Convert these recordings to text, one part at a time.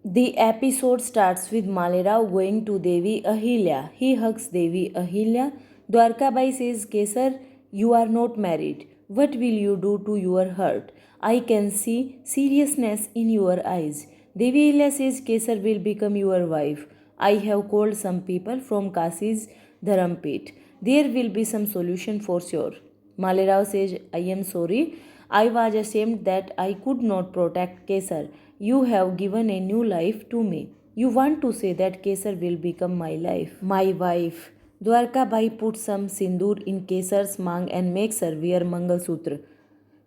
The episode starts with Malerao going to Devi Ahilya. He hugs Devi Ahilya. Dwarkabai says, Kesar, you are not married. What will you do to your hurt? I can see seriousness in your eyes. Devi Ahilya says, Kesar will become your wife. I have called some people from Kasi's Dharampet. There will be some solution for sure. Malerao says, I am sorry. I was ashamed that I could not protect Kesar. You have given a new life to me. You want to say that Kesar will become my life, my wife. Dwarka Bai puts some sindoor in Kesar's mang and makes her wear Mangal Sutra.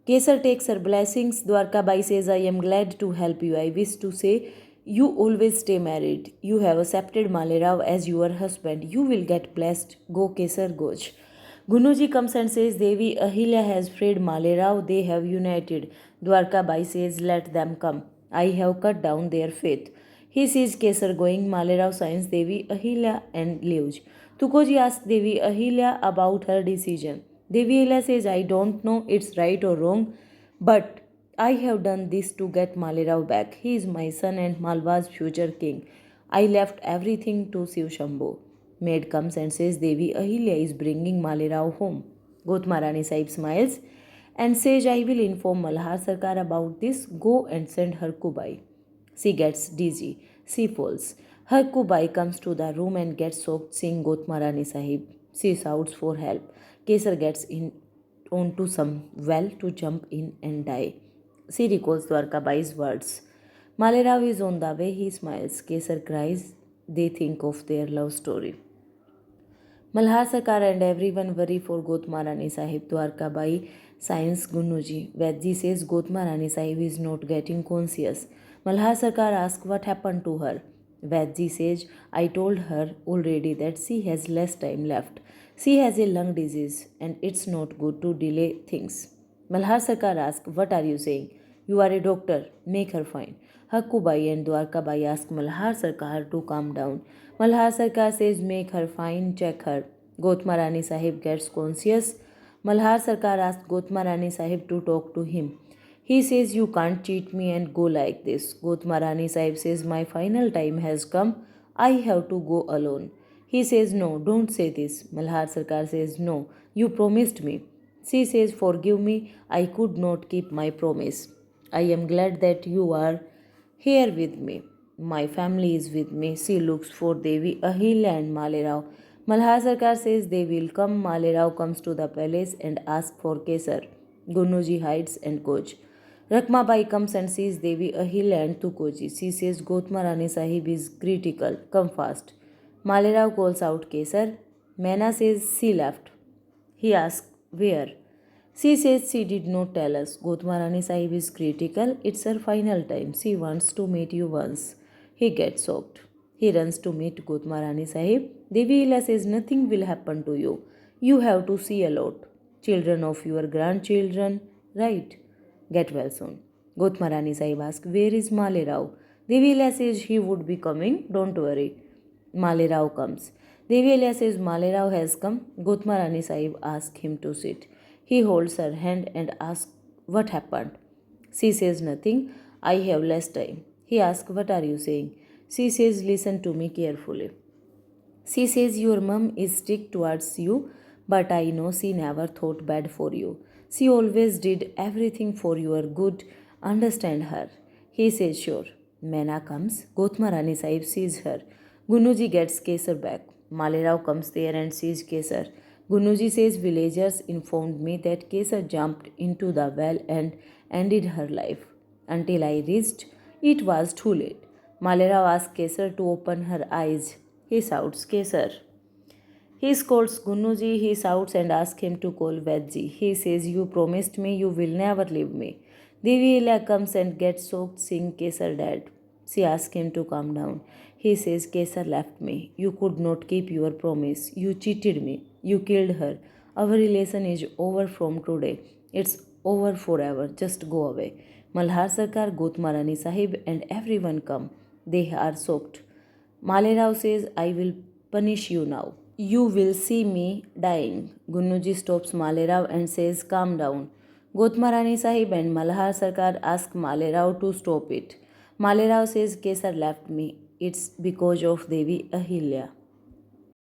Kesar takes her blessings. Dwarka Bai says, I am glad to help you. I wish to say, you always stay married. You have accepted Malerao as your husband. You will get blessed. Go Kesar Goj. Gunuji comes and says, Devi Ahilya has freed Malerao. They have united. Dwarka Bai says, let them come. I have cut down their faith. He sees Kesar going. Malerao signs Devi Ahilya and leaves. Tukoji asks Devi Ahilya about her decision. Devi Ahilya says, I don't know it's right or wrong, but I have done this to get Malerao back. He is my son and Malwa's future king. I left everything to Shiv Shambhu. Maid comes and says Devi Ahilya is bringing Malerao home. Gotmarani Sahib smiles and says, I will inform Malhar Sarkar about this. Go and send her Kubai. She gets dizzy. She falls. Her Kubai comes to the room and gets soaked seeing Gotmarani Sahib. She shouts for help. Kesar gets in onto some well to jump in and die. She recalls Dwarkabai's words. Malerao is on the way. He smiles. Kesar cries. They think of their love story. Malhar Sarkar and everyone worry for Gotmarani Sahib. Dwarka Bai signs Gunuji. Vedji says Gotmarani Sahib is not getting conscious. Malhar Sarkar asks what happened to her. Vedji says, I told her already that she has less time left. She has a lung disease and it's not good to delay things. Malhar Sarkar asks, what are you saying? You are a doctor. Make her fine. Hakkubai and Dwarkabai ask Malhar Sarkar to calm down. Malhar Sarkar says make her fine, check her. Gotmarani Sahib gets conscious. Malhar Sarkar asks Gotmarani Sahib to talk to him. He says you can't cheat me and go like this. Gotmarani Sahib says my final time has come. I have to go alone. He says no, don't say this. Malhar Sarkar says no, you promised me. She says forgive me, I could not keep my promise. I am glad that you are here with me. My family is with me. She looks for Devi Ahilya and Malerao. Malhar Sarkar says they will come. Malerao comes to the palace and asks for Kesar. Gunuji hides and goes. Rakmabai comes and sees Devi Ahilya and Tukoji. She says Gotmarani Sahib is critical. Come fast. Malerao calls out Kesar. Mena says she left. He asks, where? She says she did not tell us. Gotmarani Sahib is critical. It's her final time. She wants to meet you once. He gets shocked. He runs to meet Gotmarani Sahib. Devi Ila says nothing will happen to you. You have to see a lot. Children of your grandchildren, right? Get well soon. Gotmarani Sahib asks, where is Male Rao? Devi Ila says he would be coming. Don't worry. Male Rao comes. Devi Ila says Male Rao has come. Gotmarani Sahib asks him to sit. He holds her hand and asks what happened. She says nothing. I have less time. He asks, what are you saying? She says, listen to me carefully. She says, your mum is strict towards you, but I know she never thought bad for you. She always did everything for your good. Understand her. He says, sure. Mena comes. Gotmarani Sahib sees her. Gunuji gets Kesar back. Malerao comes there and sees Kesar. Gunuji says villagers informed me that Kesar jumped into the well and ended her life. Until I reached, it was too late. Malerao asks Kesar to open her eyes. He shouts, Kesar. He scolds Gunuji, he shouts and asks him to call Vedji. He says, you promised me you will never leave me. Devi Ila comes and gets soaked seeing Kesar dead. She asks him to calm down. He says, Kesar left me. You could not keep your promise. You cheated me. You killed her. Our relation is over from today. It's over forever. Just go away. Malhar Sarkar, Gotmarani Sahib and everyone come. They are soaked. Malerao says, I will punish you now. You will see me dying. Gunuji stops Malerao and says, calm down. Gotmarani Sahib and Malhar Sarkar ask Malerao to stop it. Malerao says, Kesar left me. It's because of Devi Ahilya.